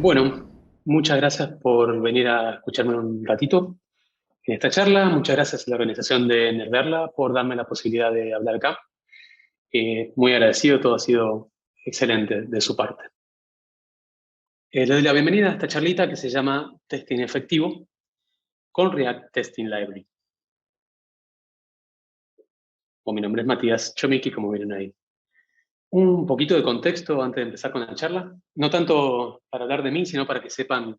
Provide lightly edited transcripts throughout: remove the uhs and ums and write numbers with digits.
Bueno, muchas gracias por venir a escucharme un ratito en esta charla. Muchas gracias a la organización de Nerdearla por darme la posibilidad de hablar acá. Muy agradecido, todo ha sido excelente de su parte. Le doy la bienvenida a esta charlita que se llama Testing Efectivo con React Testing Library. Mi nombre es Matías Chomiki, como vieron ahí. Un poquito de contexto antes de empezar con la charla. No tanto para hablar de mí, sino para que sepan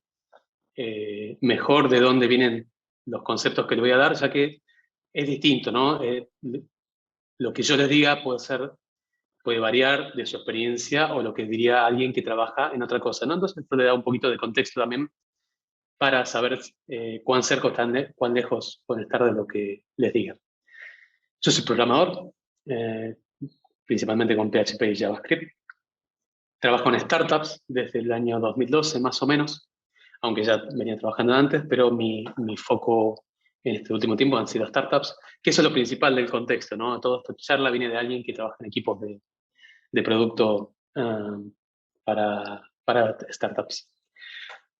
mejor de dónde vienen los conceptos que les voy a dar, ya que es distinto, ¿no? Lo que yo les diga puede variar de su experiencia o lo que diría alguien que trabaja en otra cosa, ¿no? Entonces esto le da un poquito de contexto también para saber cuán cerca o cuán lejos pueden estar de lo que les diga. Yo soy programador, eh, principalmente con PHP y JavaScript. Trabajo en startups desde el año 2012, más o menos, aunque ya venía trabajando antes, pero mi foco en este último tiempo han sido startups, que eso es lo principal del contexto, ¿no? Toda esta charla viene de alguien que trabaja en equipos de producto para startups.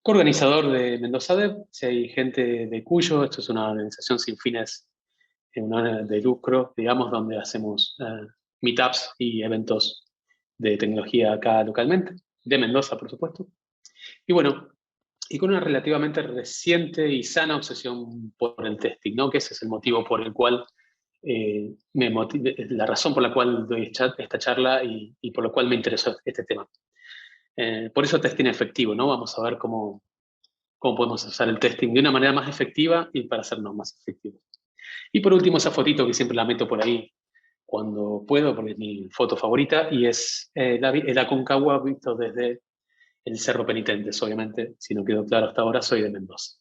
Coorganizador de Mendoza Dev, si hay gente de Cuyo, esto es una organización sin fines de lucro, digamos, donde hacemos meetups y eventos de tecnología acá localmente, de Mendoza, por supuesto. Y bueno, y con una relativamente reciente y sana obsesión por el testing, ¿no? Que ese es el motivo por el cual la razón por la cual doy esta charla y por lo cual me interesó este tema. Por eso testing efectivo, ¿no? Vamos a ver cómo podemos usar el testing de una manera más efectiva y para hacernos más efectivos. Y por último, esa fotito que siempre la meto por ahí cuando puedo, porque es mi foto favorita, y es el Aconcagua visto desde el Cerro Penitentes, obviamente, si no quedó claro hasta ahora, soy de Mendoza.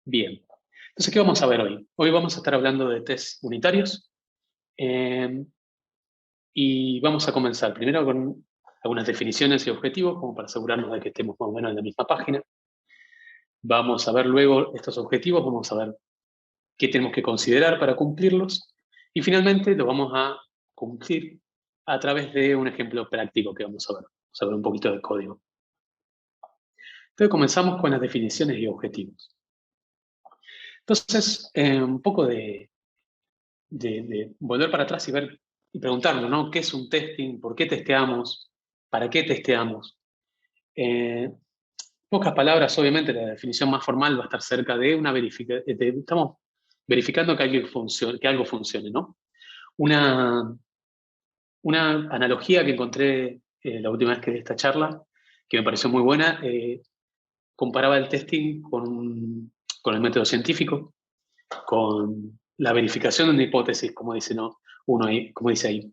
Bien, entonces, ¿qué vamos a ver hoy? Hoy vamos a estar hablando de test unitarios y vamos a comenzar primero con algunas definiciones y objetivos, como para asegurarnos de que estemos más o menos en la misma página. Vamos a ver luego estos objetivos, vamos a ver qué tenemos que considerar para cumplirlos y finalmente lo vamos a cumplir a través de un ejemplo práctico que vamos a ver. Vamos a ver un poquito de código. Entonces comenzamos con las definiciones y objetivos. Entonces, un poco de volver para atrás y ver y preguntarnos, ¿no? ¿Qué es un testing? ¿Por qué testeamos? ¿Para qué testeamos? Pocas palabras, obviamente, la definición más formal va a estar cerca de una verificación. Estamos verificando que algo funcione, ¿no? Una, una analogía que encontré la última vez que di esta charla, que me pareció muy buena, comparaba el testing con el método científico, con la verificación de una hipótesis, como dice, ¿no? Uno ahí, como dice ahí.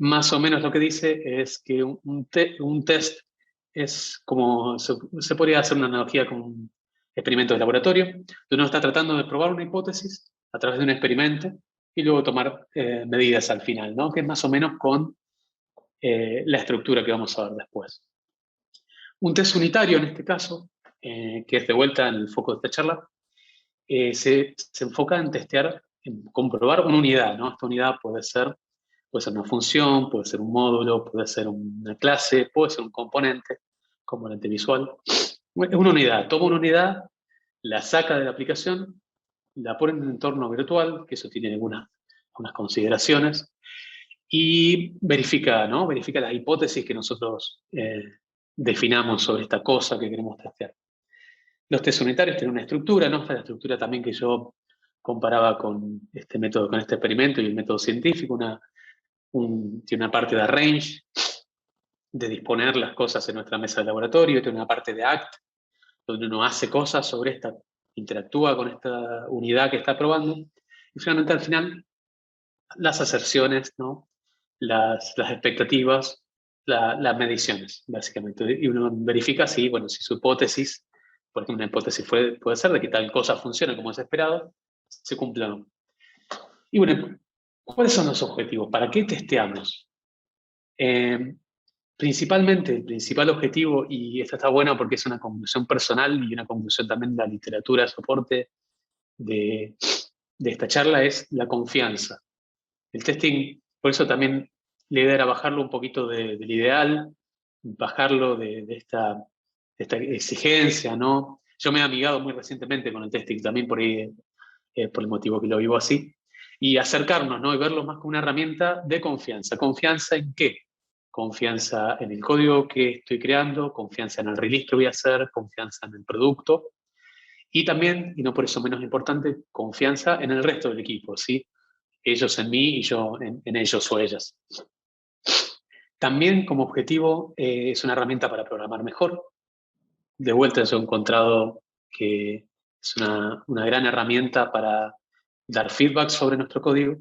Más o menos lo que dice es que un test es como, se podría hacer una analogía con un experimento de laboratorio, donde uno está tratando de probar una hipótesis a través de un experimento y luego tomar medidas al final, ¿no? Que es más o menos con la estructura que vamos a ver después. Un test unitario, en este caso, que es de vuelta en el foco de esta charla, se enfoca en testear, en comprobar una unidad, ¿no? Esta unidad puede ser una función, puede ser un módulo, puede ser una clase, puede ser un componente visual. Es una unidad, toma una unidad, la saca de la aplicación, la pone en un entorno virtual, que eso tiene algunas consideraciones, y verifica, ¿no? Verifica las hipótesis que nosotros definamos sobre esta cosa que queremos testear. Los test unitarios tienen una estructura, ¿no? Esta es la estructura también que yo comparaba con este método, con este experimento y el método científico. Tiene una parte de arrange, de disponer las cosas en nuestra mesa de laboratorio, tiene una parte de act, donde uno hace cosas sobre esta, interactúa con esta unidad que está probando, y finalmente al final las aserciones, ¿no? Las expectativas, las mediciones, básicamente. Y uno verifica si, bueno, si su hipótesis, por ejemplo, una hipótesis puede ser de que tal cosa funcione como es esperado, se cumple o no. Y bueno, ¿cuáles son los objetivos? ¿Para qué testeamos? Principalmente, el principal objetivo, y esta está buena porque es una conclusión personal y una conclusión también de la literatura de soporte de esta charla, es la confianza. El testing, por eso también la idea era bajarlo un poquito del ideal, bajarlo de esta esta exigencia, ¿no? Yo me he amigado muy recientemente con el testing, también por ahí, por el motivo que lo vivo así, y acercarnos, ¿no? Y verlo más como una herramienta de confianza. ¿Confianza en qué? Confianza en el código que estoy creando, confianza en el release que voy a hacer, confianza en el producto, y también, y no por eso menos importante, confianza en el resto del equipo, ¿sí? Ellos en mí y yo en ellos o ellas. También como objetivo es una herramienta para programar mejor. De vuelta yo he encontrado que es una gran herramienta para dar feedback sobre nuestro código.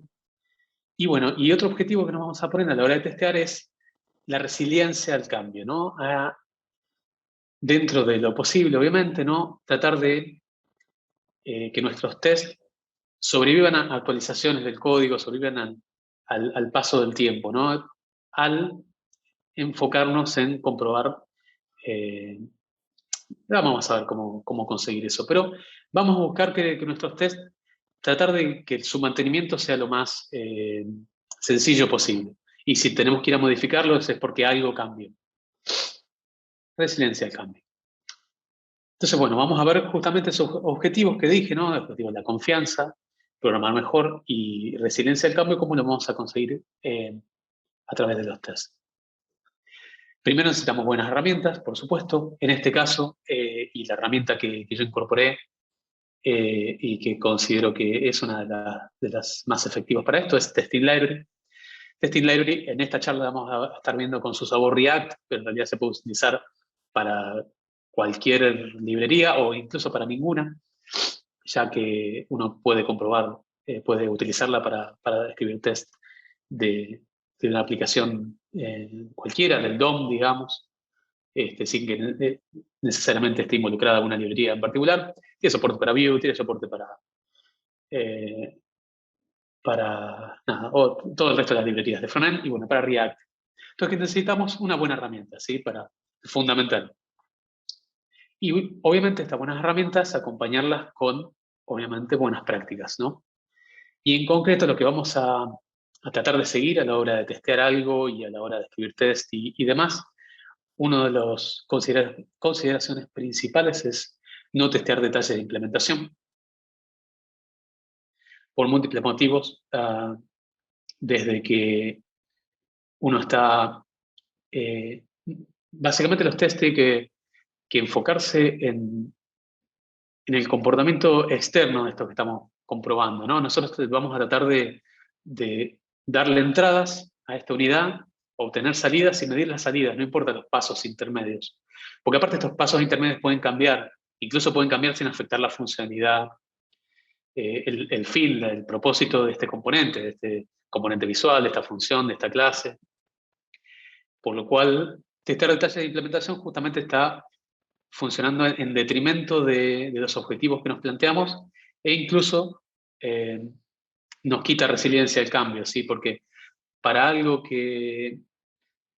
Y bueno, y otro objetivo que nos vamos a poner a la hora de testear es la resiliencia al cambio, ¿no? Dentro de lo posible, obviamente, ¿no? Tratar de que nuestros tests sobrevivan a actualizaciones del código, sobrevivan al paso del tiempo, ¿no? Al enfocarnos en comprobar, vamos a ver cómo conseguir eso, pero vamos a buscar que nuestros tests, tratar de que su mantenimiento sea lo más sencillo posible. Y si tenemos que ir a modificarlos es porque algo cambió. Resiliencia al cambio. Entonces, bueno, vamos a ver justamente esos objetivos que dije, ¿no? Objetivos de la confianza, programar mejor y resiliencia al cambio, ¿cómo lo vamos a conseguir a través de los tests? Primero necesitamos buenas herramientas, por supuesto. En este caso, y la herramienta que yo incorporé y que considero que es una de las más efectivas para esto es Testing Library. Testing Library, en esta charla vamos a estar viendo con su sabor React, pero en realidad se puede utilizar para cualquier librería o incluso para ninguna, ya que uno puede comprobar, puede utilizarla para escribir test de una aplicación cualquiera, del DOM, digamos, sin que necesariamente esté involucrada una librería en particular. Tiene soporte para Vue, tiene soporte eh, para nada, o todo el resto de las librerías de frontend y bueno, para React. Entonces necesitamos una buena herramienta, ¿sí? Fundamental. Y obviamente estas buenas herramientas acompañarlas con, obviamente, buenas prácticas, ¿no? Y en concreto lo que vamos a tratar de seguir a la hora de testear algo y a la hora de escribir test y demás, una de las consideraciones principales es no testear detalles de implementación por múltiples motivos, desde que uno está... básicamente los test tienen que enfocarse en el comportamiento externo de esto que estamos comprobando, ¿no? Nosotros vamos a tratar de darle entradas a esta unidad, obtener salidas y medir las salidas, no importa los pasos intermedios. Porque aparte estos pasos intermedios pueden cambiar, incluso pueden cambiar sin afectar la funcionalidad, el fin, el propósito de este componente visual, de esta función, de esta clase. Por lo cual, testar detalles de implementación justamente está funcionando en detrimento de los objetivos que nos planteamos e incluso nos quita resiliencia al cambio, ¿sí? Porque para algo que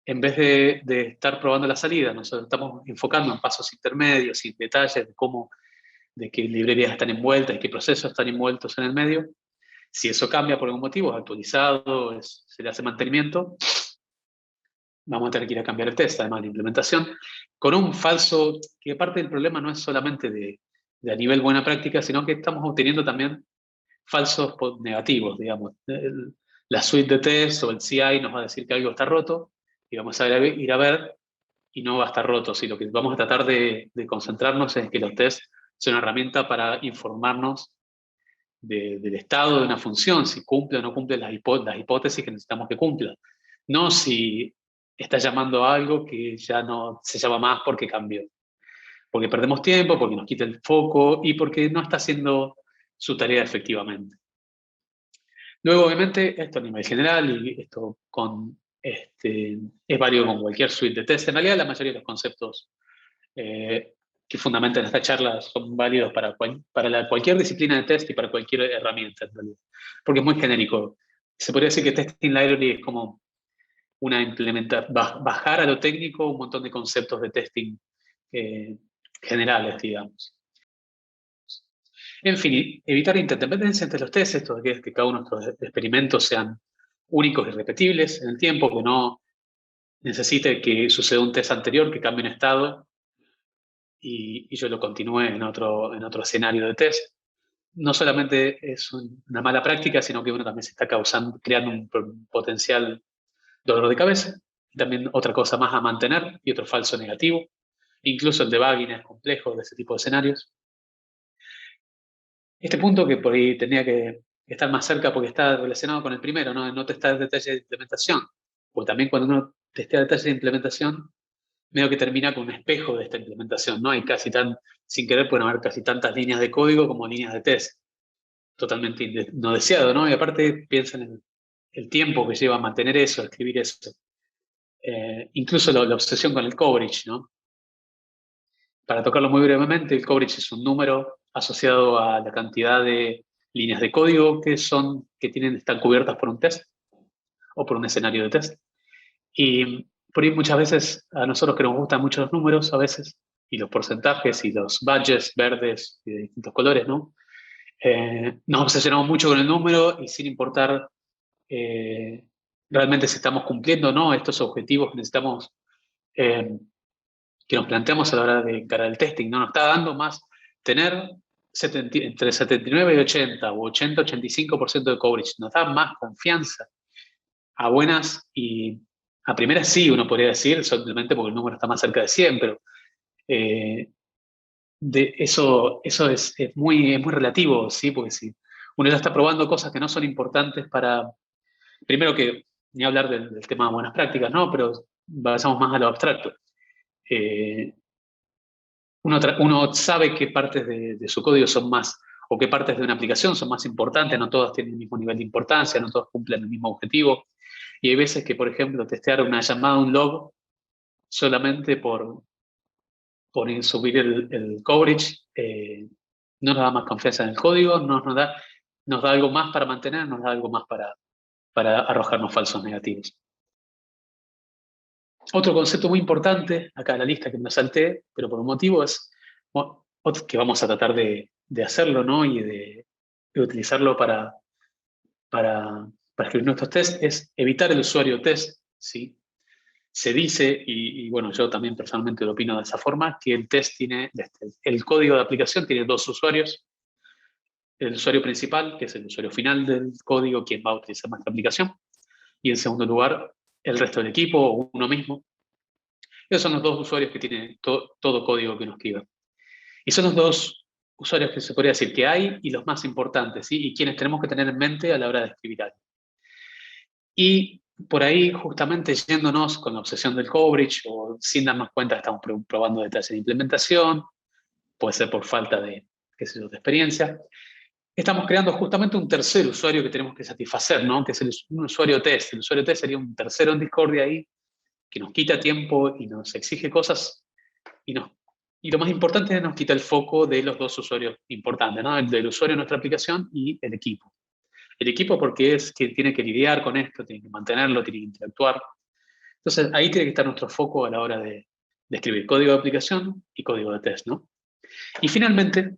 en vez de estar probando la salida, nosotros estamos enfocando en pasos intermedios y detalles de qué librerías están envueltas y qué procesos están envueltos en el medio. Si eso cambia por algún motivo, es actualizado, se le hace mantenimiento, vamos a tener que ir a cambiar el test, además de implementación, con un falso, que parte del problema no es solamente de a nivel buena práctica, sino que estamos obteniendo también falsos negativos, digamos. La suite de test o el CI nos va a decir que algo está roto y vamos a ir a ver y no va a estar roto. Si lo que vamos a tratar de concentrarnos es que los tests son una herramienta para informarnos del estado de una función, si cumple o no cumple las hipótesis que necesitamos que cumpla. No si está llamando a algo que ya no se llama más porque cambió. Porque perdemos tiempo, porque nos quita el foco y porque no está haciendo su tarea efectivamente. Luego, obviamente, esto a nivel general y esto es válido con cualquier suite de test. En realidad, la mayoría de los conceptos que fundamentan esta charla son válidos para cualquier disciplina de test y para cualquier herramienta, en realidad. Porque es muy genérico. Se podría decir que Testing Library es como bajar a lo técnico un montón de conceptos de testing eh, generales, digamos. En fin, evitar interdependencia entre los tests, esto de que cada uno de nuestros experimentos sean únicos y repetibles en el tiempo, que no necesite que suceda un test anterior que cambie un estado y yo lo continué en otro escenario de test. No solamente es una mala práctica, sino que uno también se está creando un potencial dolor de cabeza. Y también otra cosa más a mantener y otro falso negativo. Incluso el debugging es complejo de ese tipo de escenarios. Este punto que por ahí tenía que estar más cerca porque está relacionado con el primero, no testar detalles de implementación. Porque también cuando uno testea detalles de implementación, medio que termina con un espejo de esta implementación, ¿no? Hay sin querer pueden haber casi tantas líneas de código como líneas de test. Totalmente no deseado, ¿no? Y aparte piensan en el tiempo que lleva a mantener eso, a escribir eso. Incluso la obsesión con el coverage, ¿no? Para tocarlo muy brevemente, el coverage es un número asociado a la cantidad de líneas de código están cubiertas por un test o por un escenario de test. Y por ahí muchas veces a nosotros que nos gustan mucho los números a veces, y los porcentajes y los badges verdes y de distintos colores, ¿no? Nos obsesionamos mucho con el número y sin importar eh, realmente si estamos cumpliendo o no estos objetivos que necesitamos, que nos planteamos a la hora de encarar el testing, ¿no? Nos está dando más tener entre 79 y 80 o 80-85% de coverage, nos da más confianza a buenas y a primeras sí, uno podría decir, simplemente porque el número está más cerca de 100, pero eh, eso es muy relativo, ¿sí? Porque si uno ya está probando cosas que no son importantes primero que ni hablar del tema de buenas prácticas, ¿no? Pero vayamos más a lo abstracto. Eh, uno sabe qué partes de su código son más, o qué partes de una aplicación son más importantes, no todas tienen el mismo nivel de importancia, no todas cumplen el mismo objetivo. Y hay veces que, por ejemplo, testear una llamada, un log, solamente por subir el coverage, no nos da más confianza en el código, nos da algo más para mantener, nos da algo más para arrojarnos falsos negativos. Otro concepto muy importante, acá en la lista que me salté, pero por un motivo es que vamos a tratar de hacerlo, ¿no? Y de utilizarlo para escribir nuestros tests, es evitar el usuario test, ¿sí? Se dice, y bueno, yo también personalmente lo opino de esa forma, que el test el código de aplicación tiene dos usuarios. El usuario principal, que es el usuario final del código, quien va a utilizar nuestra aplicación. Y en segundo lugar, el resto del equipo o uno mismo. Esos son los dos usuarios que tiene todo código que uno escriba. Y son los dos usuarios que se podría decir que hay y los más importantes, ¿sí? Y quienes tenemos que tener en mente a la hora de escribir algo. Y por ahí, justamente yéndonos con la obsesión del coverage o sin darnos cuenta que estamos probando detalles de implementación, puede ser por falta de, qué sé yo, de experiencia, estamos creando justamente un tercer usuario que tenemos que satisfacer, ¿no? Que es un usuario test. El usuario test sería un tercero en discordia ahí que nos quita tiempo y nos exige cosas y, y lo más importante es que nos quita el foco de los dos usuarios importantes, ¿no? El del usuario de nuestra aplicación y el equipo. El equipo porque es quien tiene que lidiar con esto, tiene que mantenerlo, tiene que interactuar. Entonces ahí tiene que estar nuestro foco a la hora de escribir código de aplicación y código de test, ¿no? Y finalmente,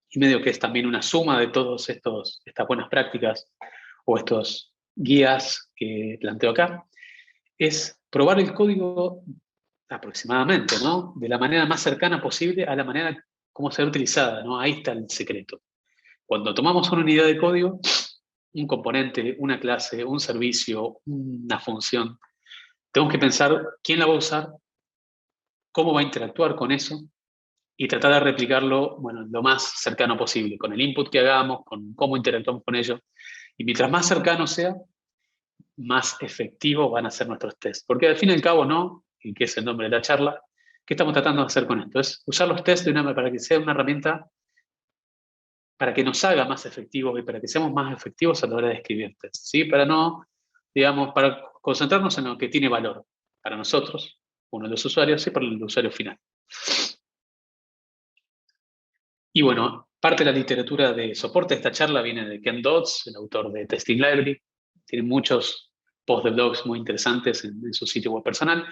y medio que es también una suma de todas estas buenas prácticas o estos guías que planteo acá, es probar el código aproximadamente, ¿no? De la manera más cercana posible a la manera como será utilizada, ¿no? Ahí está el secreto. Cuando tomamos una unidad de código, un componente, una clase, un servicio, una función, tenemos que pensar quién la va a usar, cómo va a interactuar con eso y tratar de replicarlo, bueno, lo más cercano posible, con el input que hagamos, con cómo interactuamos con ello. Y mientras más cercano sea, más efectivos van a ser nuestros tests. Porque al fin y al cabo, ¿no? Y que es el nombre de la charla, ¿qué estamos tratando de hacer con esto? Es usar los tests para que sea una herramienta para que nos haga más efectivos y para que seamos más efectivos a la hora de escribir tests, ¿sí? Para no, digamos, para concentrarnos en lo que tiene valor para nosotros, uno de los usuarios, y para el usuario final. Y bueno, parte de la literatura de soporte de esta charla viene de Ken Dodds, el autor de Testing Library. Tiene muchos posts de blogs muy interesantes en su sitio web personal.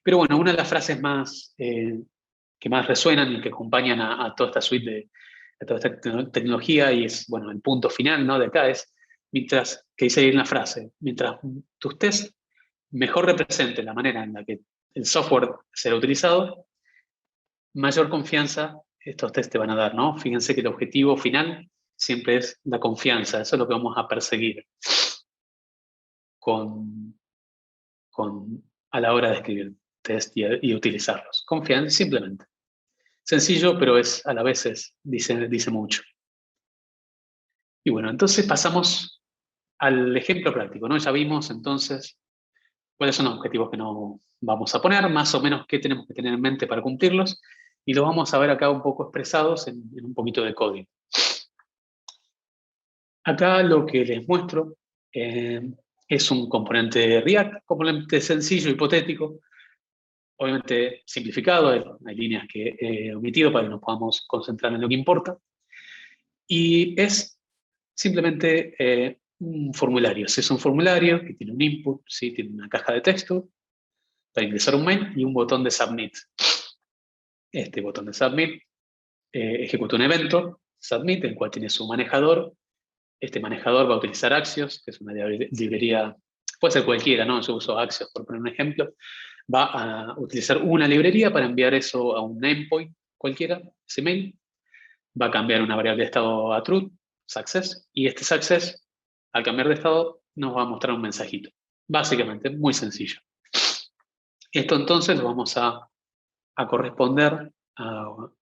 Pero bueno, una de las frases que más resuenan y que acompañan a toda esta suite de toda esta tecnología y es, bueno, el punto final, ¿no? De acá es, que dice ahí en la frase, mientras tus tests mejor representen la manera en la que el software será utilizado, mayor confianza estos test te van a dar, ¿no? Fíjense que el objetivo final siempre es la confianza. Eso es lo que vamos a perseguir a la hora de escribir test y utilizarlos. Confianza, simplemente. Sencillo, pero a la vez dice mucho. Y bueno, entonces pasamos al ejemplo práctico, ¿no? Ya vimos entonces cuáles son los objetivos que nos vamos a poner, más o menos qué tenemos que tener en mente para cumplirlos, y los vamos a ver acá un poco expresados en un poquito de código. Acá lo que les muestro es un componente React, componente sencillo, hipotético, obviamente simplificado, hay líneas que he omitido para que nos podamos concentrar en lo que importa, y es simplemente un formulario. Es un formulario que tiene un input, ¿sí? Tiene una caja de texto para ingresar un mail y un botón de submit. Este botón de submit ejecuta un evento, submit, el cual tiene su manejador. Este manejador va a utilizar Axios, que es una librería, puede ser cualquiera, ¿no? Yo uso Axios por poner un ejemplo. Va a utilizar una librería para enviar eso a un endpoint cualquiera, ese mail. Va a cambiar una variable de estado a true, success, y este success, al cambiar de estado, nos va a mostrar un mensajito. Básicamente, muy sencillo. Esto entonces lo vamos a corresponder, lo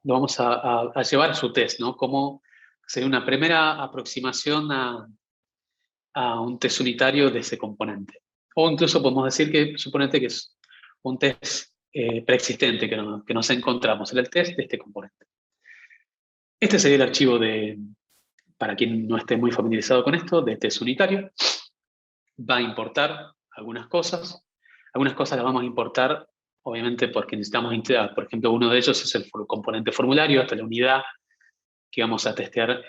vamos a llevar a su test, ¿no? Como sería una primera aproximación a un test unitario de ese componente. O incluso podemos decir que, suponete que es un test preexistente que nos encontramos en el test de este componente. Este sería el archivo para quien no esté muy familiarizado con esto, de test unitario. Va a importar algunas cosas. Algunas cosas las vamos a importar, obviamente, porque necesitamos integrar. Por ejemplo, uno de ellos es el componente formulario, hasta la unidad que vamos a testear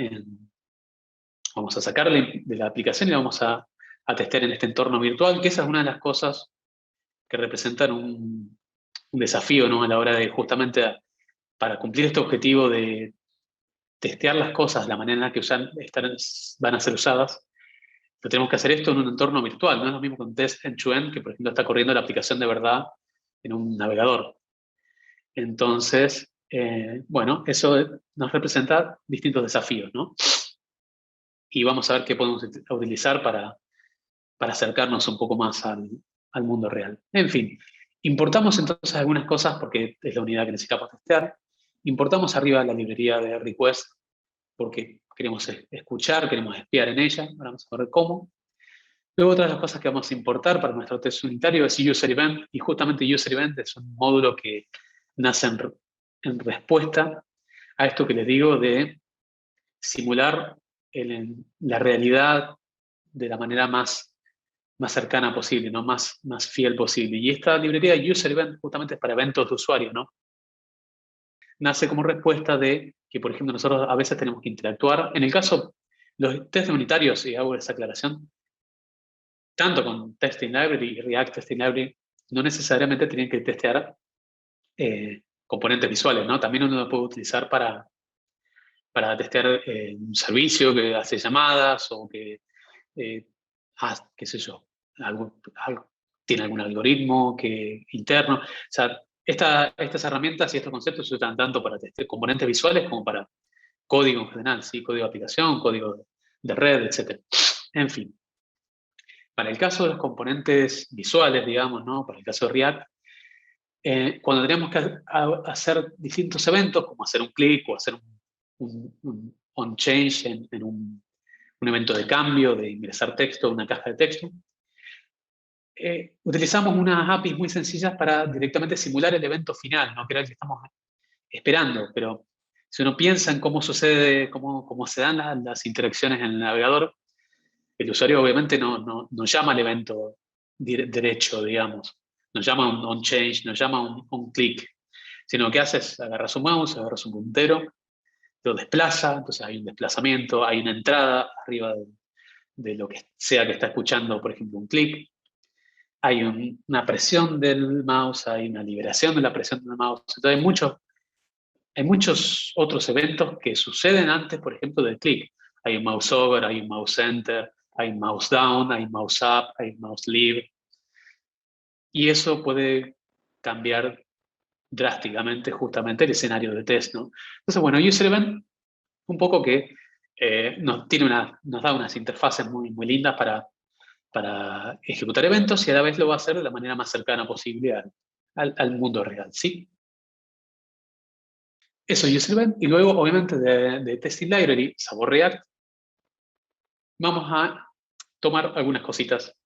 vamos a sacarle de la aplicación y la vamos a testear en este entorno virtual, que esa es una de las cosas que representan un desafío, ¿no? A la hora de justamente para cumplir este objetivo de testear las cosas, la manera en la que van a ser usadas, pero tenemos que hacer esto en un entorno virtual. No es lo mismo con test end-to-end, que por ejemplo está corriendo la aplicación de verdad en un navegador. Entonces, bueno, eso nos representa distintos desafíos, ¿no? Y vamos a ver qué podemos utilizar para acercarnos un poco más al mundo real. En fin, importamos entonces algunas cosas porque es la unidad que necesitamos testear. Importamos arriba la librería de request porque queremos escuchar, queremos espiar en ella. Ahora vamos a ver cómo. Luego, otra de las cosas que vamos a importar para nuestro test unitario es User Event, y justamente User Event es un módulo que nace en respuesta a esto que les digo de simular la realidad de la manera más cercana posible, ¿no? más fiel posible. Y esta librería User Event justamente es para eventos de usuario, ¿no? Nace como respuesta de que, por ejemplo, nosotros a veces tenemos que interactuar. En el caso, los test unitarios, y hago esa aclaración, tanto con Testing Library y React Testing Library, no necesariamente tienen que testear componentes visuales, ¿no? También uno lo puede utilizar para testear un servicio que hace llamadas o que, qué sé yo, tiene algún algoritmo interno. O sea, estas herramientas y estos conceptos se usan tanto para testear componentes visuales como para código en general, ¿sí? Código de aplicación, código de red, etc. En fin. Para el caso de los componentes visuales, digamos, ¿no? Para el caso de React, cuando tenemos que hacer distintos eventos, como hacer un clic o hacer un on-change en un evento de cambio, de ingresar texto a una caja de texto, utilizamos unas APIs muy sencillas para directamente simular el evento final, no que era el que estamos esperando, pero si uno piensa en cómo sucede, cómo se dan las interacciones en el navegador, el usuario obviamente no llama al evento derecho, digamos. No llama un on-change, no llama un clic. Sino que hace es agarra su mouse, agarra su puntero, lo desplaza, entonces hay un desplazamiento, hay una entrada arriba de lo que sea que está escuchando, por ejemplo, un clic. Hay una presión del mouse, hay una liberación de la presión del mouse. Entonces hay muchos otros eventos que suceden antes, por ejemplo, del clic. Hay un mouse over, hay un mouse enter, hay un mouse down, hay un mouse up, hay un mouse leave. Y eso puede cambiar drásticamente justamente el escenario de test, ¿no? Entonces, bueno, User Event, un poco que nos da unas interfaces muy, muy lindas para ejecutar eventos y a la vez lo va a hacer de la manera más cercana posible al mundo real, ¿sí? Eso, User Event. Y luego, obviamente, de Testing Library, sabor React, vamos a tomar algunas cositas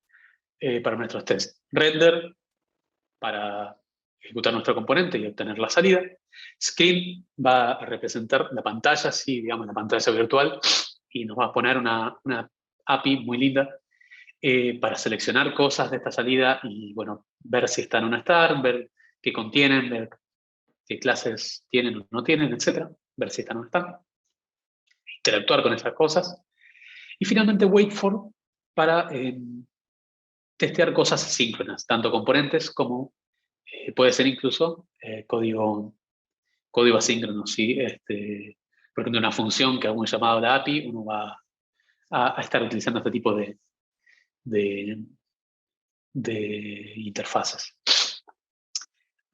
para nuestros tests. Render, para ejecutar nuestro componente y obtener la salida. Screen va a representar la pantalla, sí, digamos, la pantalla virtual, y nos va a poner una API muy linda para seleccionar cosas de esta salida y, bueno, ver si están o no están, ver qué contienen, ver qué clases tienen o no tienen, etcétera, ver si están o no están, interactuar con esas cosas. Y finalmente, wait for para testear cosas asíncronas, tanto componentes como puede ser incluso código asíncrono. ¿Sí? Por ejemplo, una función que haga un llamado a la API, uno va a estar utilizando este tipo de, de interfaces.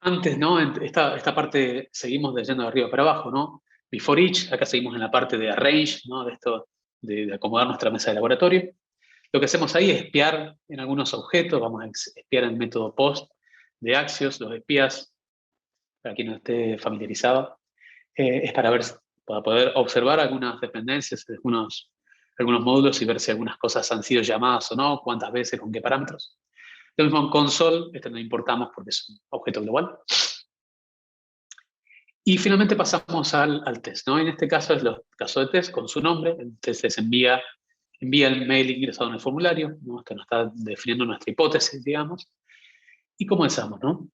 Antes, ¿no? Esta parte seguimos leyendo de arriba para abajo, ¿no? Before each, acá seguimos en la parte de arrange, ¿no? De esto, de acomodar nuestra mesa de laboratorio. Lo que hacemos ahí es espiar en algunos objetos, vamos a espiar el método post de Axios, los espías, para quien no esté familiarizado, es para poder observar algunas dependencias, algunos módulos y ver si algunas cosas han sido llamadas o no, cuántas veces, con qué parámetros. Lo mismo en console, no importamos porque es un objeto global. Y finalmente pasamos al test, ¿no? En este caso es el caso de test con su nombre. El test les envía el mail ingresado en el formulario, ¿no? Esto nos está definiendo nuestra hipótesis, digamos. Y comenzamos, ¿no?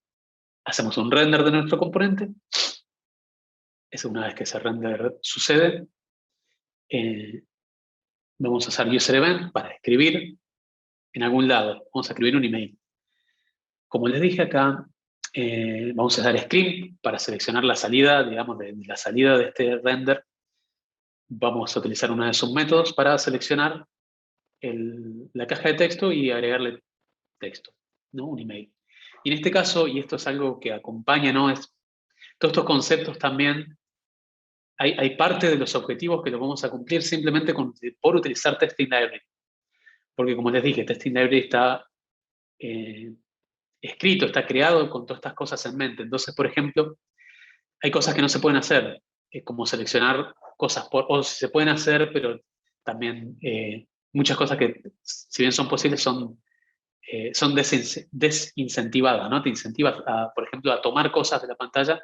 Hacemos un render de nuestro componente. Es una vez que ese render sucede, vamos a usar user event para escribir en algún lado. Vamos a escribir un email. Como les dije acá, vamos a usar script para seleccionar la salida, digamos, de la salida de este render. Vamos a utilizar uno de sus métodos para seleccionar la caja de texto y agregarle texto, ¿no? Un email. Y en este caso, y esto es algo que acompaña, ¿no? Todos estos conceptos también, hay parte de los objetivos que lo vamos a cumplir simplemente por utilizar Testing Library. Porque como les dije, Testing Library está escrito, está creado con todas estas cosas en mente. Entonces, por ejemplo, hay cosas que no se pueden hacer, como seleccionar cosas, o se pueden hacer, pero también muchas cosas que, si bien son posibles, son desincentivadas, ¿no? Te incentivas, por ejemplo, a tomar cosas de la pantalla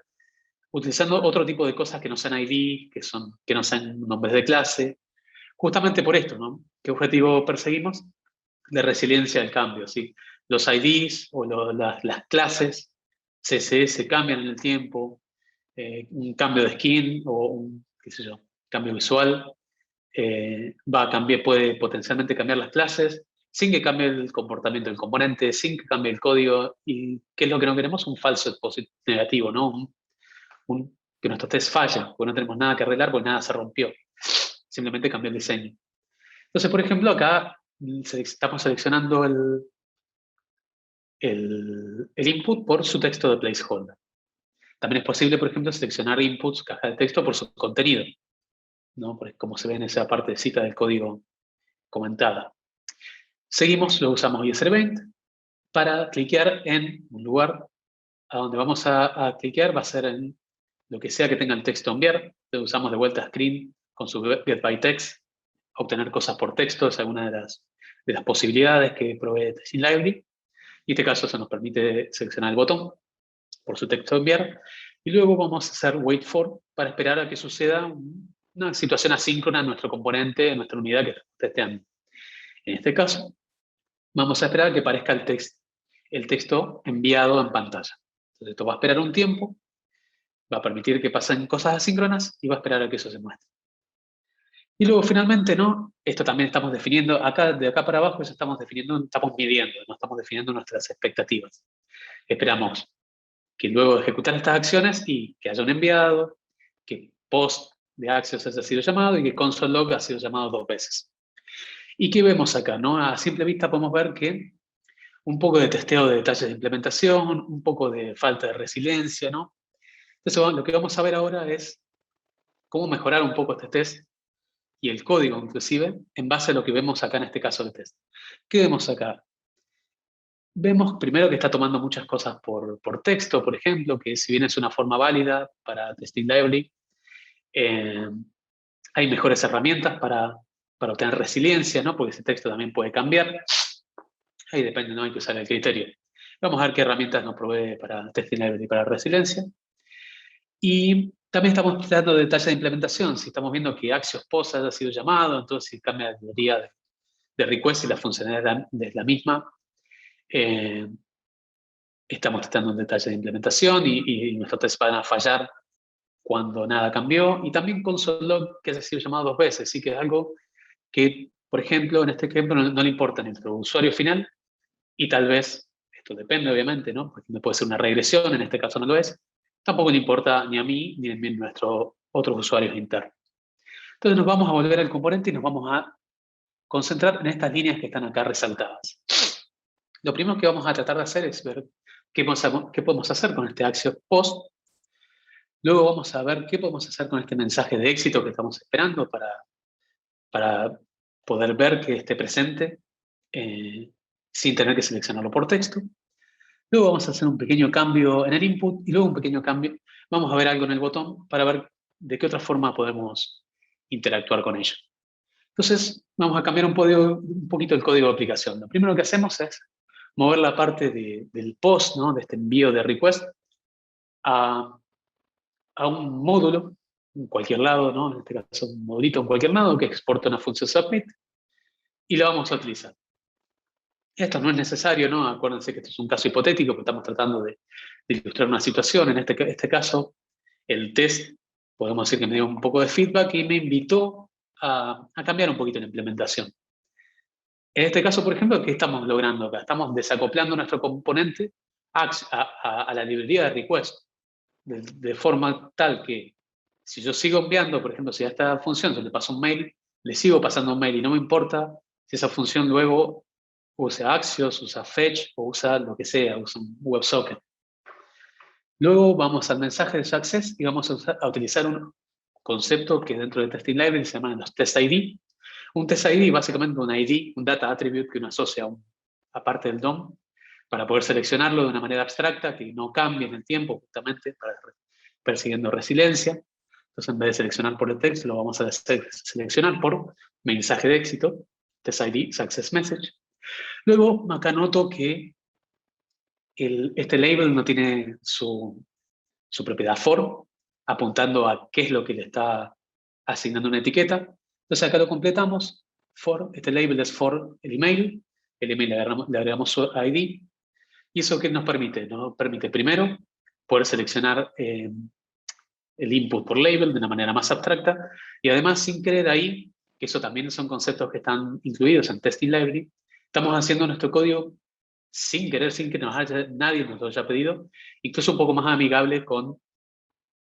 utilizando otro tipo de cosas que no sean ID, que no sean nombres de clase, justamente por esto, ¿no? ¿Qué objetivo perseguimos? De resiliencia al cambio, ¿sí? Los IDs o las clases CSS cambian en el tiempo, un cambio de skin o un, qué sé yo, cambio visual va a cambiar, puede potencialmente cambiar las clases sin que cambie el comportamiento del componente, sin que cambie el código. ¿Y qué es lo que no queremos? Un falso negativo, ¿no? Que nuestros tests fallen, porque no tenemos nada que arreglar, porque nada se rompió. Simplemente cambió el diseño. Entonces, por ejemplo, acá estamos seleccionando el input por su texto de placeholder. También es posible, por ejemplo, seleccionar inputs, caja de texto, por su contenido, ¿no? Como se ve en esa partecita del código comentada. Seguimos, lo usamos user event para cliquear en un lugar a donde vamos a cliquear, va a ser en lo que sea que tenga el texto a enviar. Lo usamos de vuelta a screen con su get by text, obtener cosas por texto, es alguna de las posibilidades que provee Testing Library. En este caso se nos permite seleccionar el botón por su texto a enviar y luego vamos a hacer wait for para esperar a que suceda una situación asíncrona en nuestro componente, en nuestra unidad que estamos testeando. En este caso, vamos a esperar a que aparezca el texto enviado en pantalla. Entonces esto va a esperar un tiempo, va a permitir que pasen cosas asíncronas y va a esperar a que eso se muestre. Y luego finalmente, ¿no? Esto también estamos definiendo, de acá para abajo, eso estamos definiendo, estamos midiendo, no estamos definiendo nuestras expectativas. Esperamos que luego de ejecutar estas acciones y que haya un enviado, que post de Axios haya sido llamado y que console log ha sido llamado 2 veces. ¿Y qué vemos acá? ¿No? A simple vista podemos ver que un poco de testeo de detalles de implementación, un poco de falta de resiliencia, ¿no? Entonces lo que vamos a ver ahora es cómo mejorar un poco este test y el código inclusive en base a lo que vemos acá en este caso de test. ¿Qué vemos acá? Vemos primero que está tomando muchas cosas por texto, por ejemplo, que si bien es una forma válida para Testing Library, eh, hay mejores herramientas para obtener resiliencia, ¿no? Porque ese texto también puede cambiar. Ahí depende, ¿no? Hay que usar el criterio. Vamos a ver qué herramientas nos provee para Testing Library y para resiliencia. Y también estamos dando detalles de implementación. Si estamos viendo que Axios Post haya sido llamado, entonces si cambia la librería de request y la funcionalidad es la misma. Estamos testando un detalle de implementación y nuestros tests van a fallar cuando nada cambió. Y también console log, que haya sido llamado 2 veces. Sí que es algo que, por ejemplo, en este ejemplo no le importa a nuestro usuario final y tal vez, esto depende obviamente, ¿no? Porque puede ser una regresión, en este caso no lo es. Tampoco le importa ni a mí ni a nuestros otros usuarios internos. Entonces nos vamos a volver al componente y nos vamos a concentrar en estas líneas que están acá resaltadas. Lo primero que vamos a tratar de hacer es ver qué podemos hacer con este Axios Post. Luego vamos a ver qué podemos hacer con este mensaje de éxito que estamos esperando para poder ver que esté presente sin tener que seleccionarlo por texto. Luego vamos a hacer un pequeño cambio en el input y luego un pequeño cambio. Vamos a ver algo en el botón para ver de qué otra forma podemos interactuar con ello. Entonces, vamos a cambiar un poquito el código de aplicación. Lo primero que hacemos es mover la parte del post, ¿no? De este envío de request, a un módulo en cualquier lado, ¿no? En este caso un modulito en cualquier lado que exporta una función submit y la vamos a utilizar. Esto no es necesario, ¿no? Acuérdense que esto es un caso hipotético, porque estamos tratando de ilustrar una situación. En este caso, el test, podemos decir que me dio un poco de feedback y me invitó a cambiar un poquito la implementación. En este caso, por ejemplo, ¿qué estamos logrando acá? Estamos desacoplando nuestro componente a la librería de request, de forma tal que si yo sigo enviando, por ejemplo, si a esta función se le pasa un mail, le sigo pasando un mail y no me importa si esa función luego usa Axios, usa Fetch o usa lo que sea, usa un WebSocket. Luego vamos al mensaje de Success y vamos a utilizar un concepto que dentro de Testing Library se llama los Test ID. Un Test ID básicamente un ID, un data attribute que uno asocia aparte del DOM para poder seleccionarlo de una manera abstracta que no cambie en el tiempo, justamente para persiguiendo resiliencia. Entonces, en vez de seleccionar por el texto, lo vamos a seleccionar por mensaje de éxito, Test ID, Success Message. Luego, acá noto que este label no tiene su propiedad for, apuntando a qué es lo que le está asignando una etiqueta. Entonces acá lo completamos. For, este label es for el email le agregamos su ID. ¿Y eso qué nos permite? Nos permite primero poder seleccionar el input por label de una manera más abstracta y además sin querer ahí, que eso también son conceptos que están incluidos en Testing Library, estamos haciendo nuestro código sin querer, sin que nadie nos lo haya pedido, incluso un poco más amigable con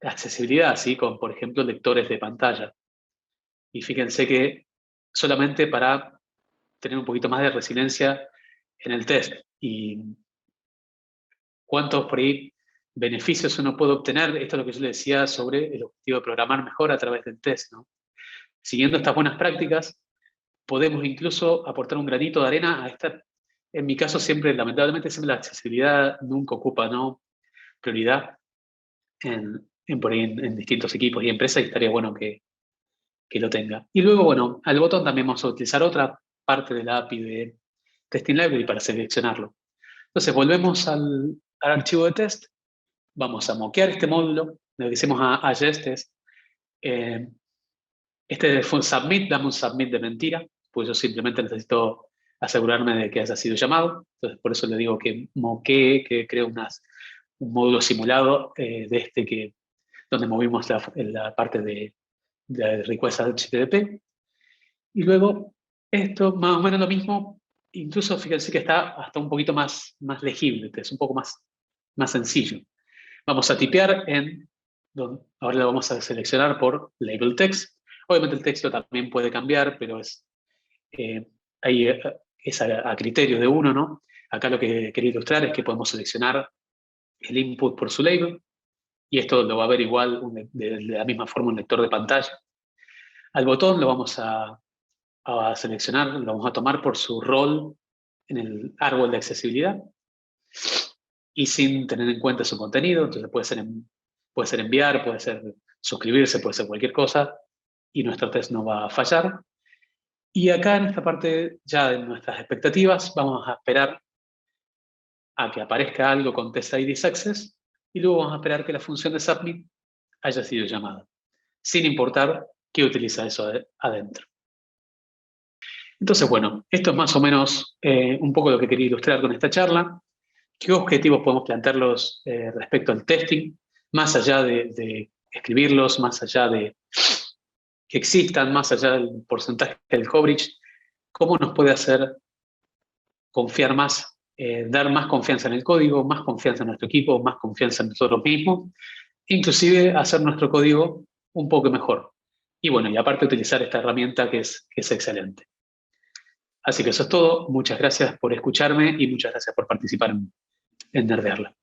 accesibilidad, ¿sí? Con, por ejemplo, lectores de pantalla. Y fíjense que solamente para tener un poquito más de resiliencia en el test y cuántos por ahí beneficios uno puede obtener, esto es lo que yo le decía sobre el objetivo de programar mejor a través del test, ¿no? Siguiendo estas buenas prácticas, podemos incluso aportar un granito de arena a esta. En mi caso siempre, lamentablemente, siempre la accesibilidad nunca ocupa, ¿no?, prioridad por ahí en distintos equipos y empresas, y estaría bueno que lo tenga. Y luego, bueno, al botón también vamos a utilizar otra parte de la API de Testing Library para seleccionarlo. Entonces, volvemos al archivo de test, vamos a moquear este módulo, le decimos a Jest este fue un submit, dame un submit de mentira, pues yo simplemente necesito asegurarme de que haya sido llamado. Entonces, por eso le digo que moquee, que creo un módulo simulado donde movimos la parte de request a HTTP. Y luego, esto más o menos lo mismo, incluso fíjense que está hasta un poquito más legible, es un poco más sencillo. Vamos a tipear ahora lo vamos a seleccionar por label text. Obviamente el texto también puede cambiar, pero ahí es a criterio de uno, ¿no? Acá lo que quería ilustrar es que podemos seleccionar el input por su label y esto lo va a ver igual de la misma forma un lector de pantalla. Al botón lo vamos a seleccionar, lo vamos a tomar por su rol en el árbol de accesibilidad y sin tener en cuenta su contenido. Entonces puede ser enviar, puede ser suscribirse, puede ser cualquier cosa, y nuestro test no va a fallar. Y acá en esta parte ya de nuestras expectativas vamos a esperar a que aparezca algo con Test ID Success y luego vamos a esperar que la función de submit haya sido llamada, sin importar qué utiliza eso adentro. Entonces, bueno, esto es más o menos un poco lo que quería ilustrar con esta charla. ¿Qué objetivos podemos plantearlos respecto al testing? Más allá de escribirlos, más allá de que existan, más allá del porcentaje del coverage, ¿cómo nos puede hacer confiar más, dar más confianza en el código, más confianza en nuestro equipo, más confianza en nosotros mismos, inclusive hacer nuestro código un poco mejor? Y bueno, y aparte utilizar esta herramienta que es excelente. Así que eso es todo. Muchas gracias por escucharme y muchas gracias por participar en Nerdearla.